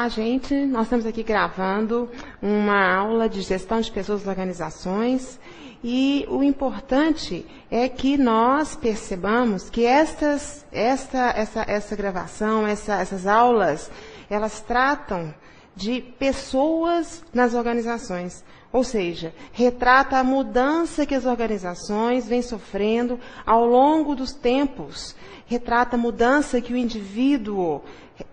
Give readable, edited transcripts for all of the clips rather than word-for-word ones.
Olá, gente. Nós estamos aqui gravando uma aula de gestão de pessoas e organizações e o importante é que nós percebamos que essa gravação, essas aulas, elas tratam de pessoas nas organizações. Ou seja, retrata a mudança que as organizações vêm sofrendo ao longo dos tempos. Retrata a mudança que o indivíduo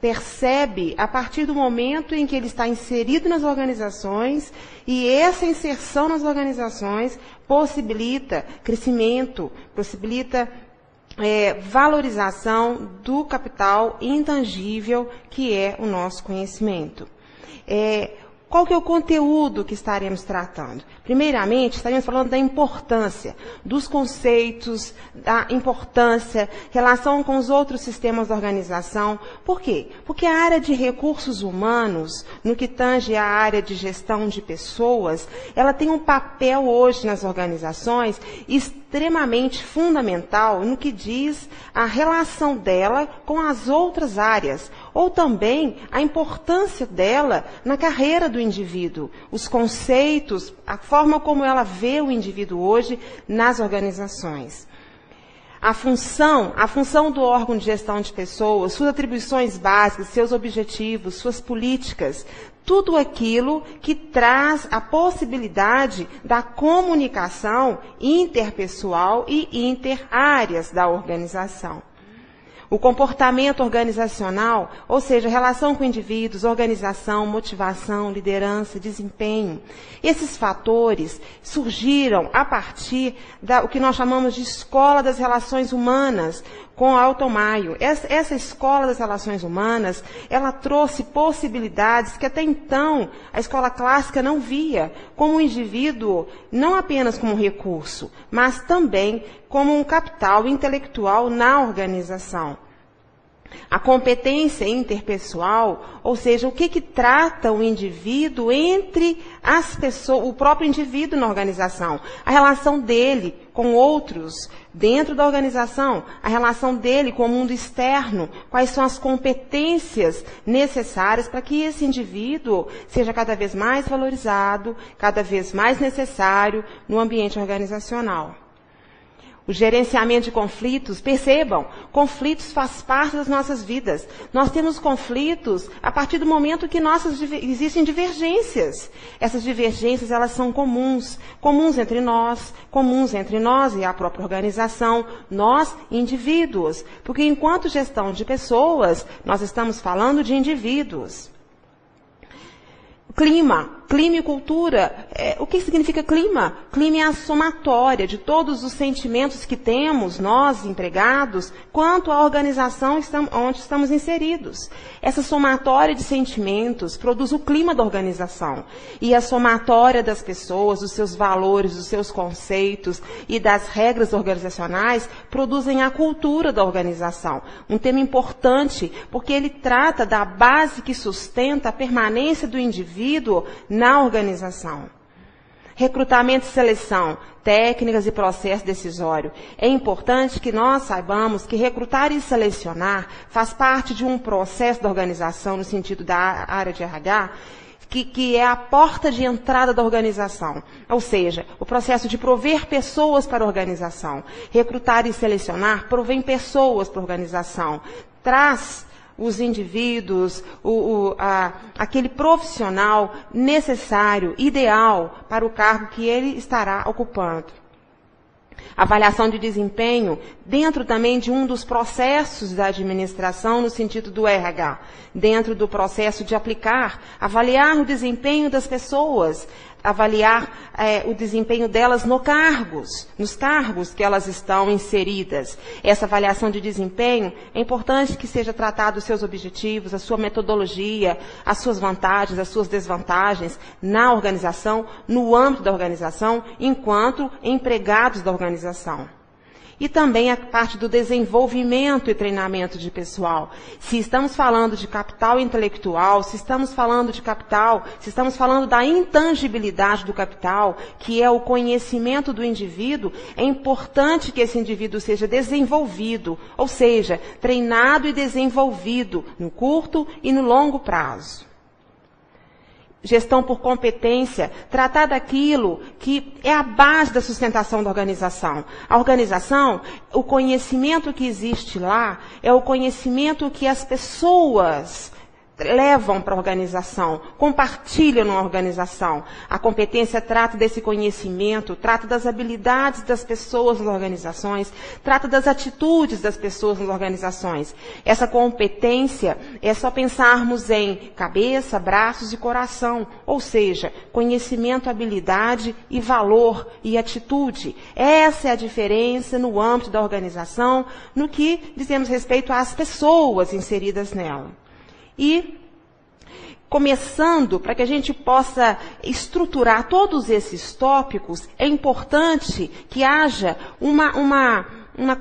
percebe a partir do momento em que ele está inserido nas organizações, e essa inserção nas organizações possibilita crescimento, possibilita valorização do capital intangível que é o nosso conhecimento. Qual que é o conteúdo que estaremos tratando? Primeiramente, estaremos falando da importância dos conceitos, da importância, relação com os outros sistemas da organização. Por quê? Porque a área de recursos humanos, no que tange à área de gestão de pessoas, ela tem um papel hoje nas organizações extremamente fundamental no que diz a relação dela com as outras áreas, ou também a importância dela na carreira do indivíduo, os conceitos, a forma como ela vê o indivíduo hoje nas organizações. A função do órgão de gestão de pessoas, suas atribuições básicas, seus objetivos, suas políticas, tudo aquilo que traz a possibilidade da comunicação interpessoal e interáreas da organização. O comportamento organizacional, ou seja, relação com indivíduos, organização, motivação, liderança, desempenho. Esses fatores surgiram a partir do que nós chamamos de Escola das Relações Humanas, com Alton Mayo. Essa Escola das Relações Humanas, ela trouxe possibilidades que até então a escola clássica não via, como o indivíduo, não apenas como recurso, mas também como um capital intelectual na organização. A competência interpessoal, ou seja, o que trata o indivíduo entre as pessoas, o próprio indivíduo na organização, a relação dele com outros dentro da organização, a relação dele com o mundo externo, quais são as competências necessárias para que esse indivíduo seja cada vez mais valorizado, cada vez mais necessário no ambiente organizacional. O gerenciamento de conflitos, percebam, conflitos faz parte das nossas vidas. Nós temos conflitos a partir do momento que existem divergências. Essas divergências, elas são comuns entre nós e a própria organização, nós, indivíduos. Porque enquanto gestão de pessoas, nós estamos falando de indivíduos. Clima e cultura. O que significa clima? Clima é a somatória de todos os sentimentos que temos, nós, empregados, quanto à organização onde estamos inseridos. Essa somatória de sentimentos produz o clima da organização. E a somatória das pessoas, dos seus valores, dos seus conceitos e das regras organizacionais produzem a cultura da organização. Um tema importante, porque ele trata da base que sustenta a permanência do indivíduo na organização. Recrutamento e seleção, técnicas e processo decisório. É importante que nós saibamos que recrutar e selecionar faz parte de um processo da organização, no sentido da área de RH, que é a porta de entrada da organização. Ou seja, o processo de prover pessoas para a organização. Recrutar e selecionar provém pessoas para a organização. Traz os indivíduos, aquele profissional necessário, ideal para o cargo que ele estará ocupando. Avaliação de desempenho, dentro também de um dos processos da administração, no sentido do RH, dentro do processo de avaliar o desempenho das pessoas, avaliar o desempenho delas nos cargos que elas estão inseridas. Essa avaliação de desempenho, é importante que seja tratado os seus objetivos, a sua metodologia, as suas vantagens, as suas desvantagens na organização, no âmbito da organização, enquanto empregados da organização. E também a parte do desenvolvimento e treinamento de pessoal. Se estamos falando de capital intelectual, se estamos falando da intangibilidade do capital, que é o conhecimento do indivíduo, é importante que esse indivíduo seja desenvolvido, ou seja, treinado e desenvolvido no curto e no longo prazo. Gestão por competência, tratar daquilo que é a base da sustentação da organização. A organização, o conhecimento que existe lá, é o conhecimento que as pessoas levam para a organização, compartilham na organização. A competência trata desse conhecimento, trata das habilidades das pessoas nas organizações, trata das atitudes das pessoas nas organizações. Essa competência é só pensarmos em cabeça, braços e coração, ou seja, conhecimento, habilidade e valor e atitude. Essa é a diferença no âmbito da organização, no que dizemos respeito às pessoas inseridas nela. E, começando, para que a gente possa estruturar todos esses tópicos, é importante que haja uma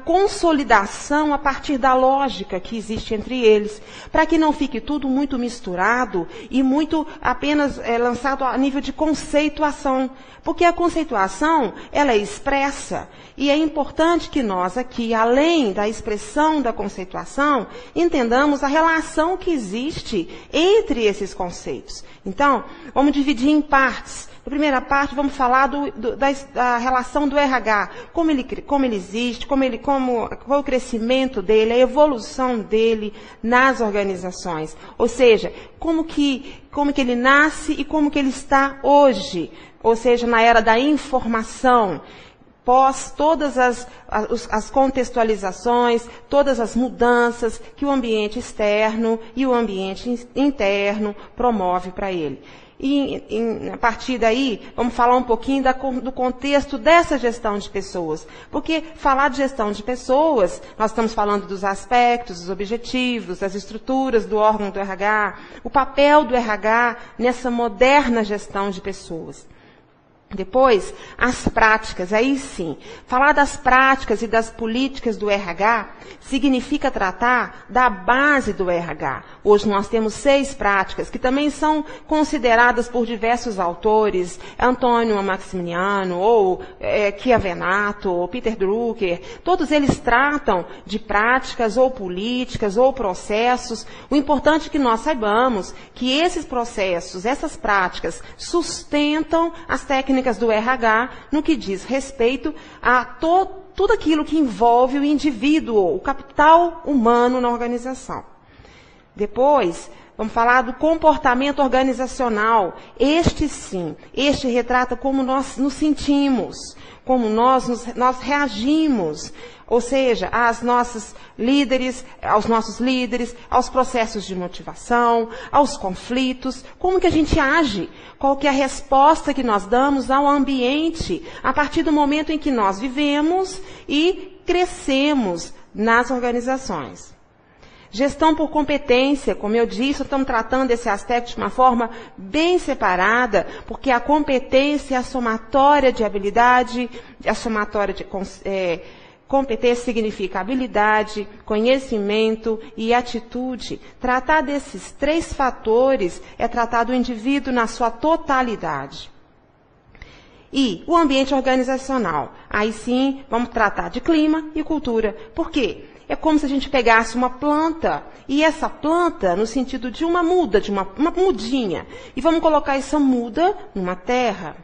consolidação a partir da lógica que existe entre eles, para que não fique tudo muito misturado e muito apenas lançado a nível de conceituação. Porque a conceituação, ela é expressa, e é importante que nós aqui, além da expressão da conceituação, entendamos a relação que existe entre esses conceitos. Então, vamos dividir em partes. Na primeira parte, vamos falar da relação do RH, como ele existe, qual o crescimento dele, a evolução dele nas organizações. Ou seja, como que ele nasce e como que ele está hoje. Ou seja, na era da informação, pós todas as contextualizações, todas as mudanças que o ambiente externo e o ambiente interno promove para ele. E a partir daí, vamos falar um pouquinho do contexto dessa gestão de pessoas. Porque falar de gestão de pessoas, nós estamos falando dos aspectos, dos objetivos, das estruturas do órgão do RH, o papel do RH nessa moderna gestão de pessoas. Depois, as práticas, aí sim. Falar das práticas e das políticas do RH significa tratar da base do RH. Hoje nós temos 6 práticas, que também são consideradas por diversos autores, Antônio Maximiano, ou Chiavenato, ou Peter Drucker. Todos eles tratam de práticas, ou políticas, ou processos. O importante é que nós saibamos que esses processos, essas práticas, sustentam as técnicas do RH no que diz respeito a tudo aquilo que envolve o indivíduo, o capital humano na organização. Depois, vamos falar do comportamento organizacional. Este retrata como nós nos sentimos, como nós reagimos, ou seja, aos nossos líderes, aos processos de motivação, aos conflitos, como que a gente age, qual que é a resposta que nós damos ao ambiente, a partir do momento em que nós vivemos e crescemos nas organizações. Gestão por competência, como eu disse, estamos tratando esse aspecto de uma forma bem separada, porque a competência é a somatória de habilidade, a somatória de competência significa habilidade, conhecimento e atitude. Tratar desses 3 fatores é tratar do indivíduo na sua totalidade. E o ambiente organizacional. Aí sim, vamos tratar de clima e cultura. Por quê? É como se a gente pegasse uma planta, e essa planta, no sentido de uma muda, de uma mudinha, e vamos colocar essa muda numa terra.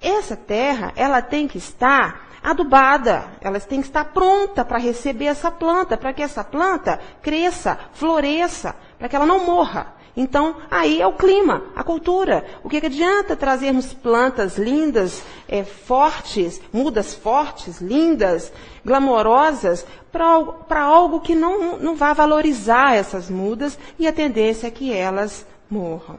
Essa terra, ela tem que estar adubada, ela tem que estar pronta para receber essa planta, para que essa planta cresça, floresça, para que ela não morra. Então, aí é o clima, a cultura. O que adianta trazermos plantas lindas, fortes, mudas fortes, lindas, glamorosas, para algo que não vai valorizar essas mudas, e a tendência é que elas morram.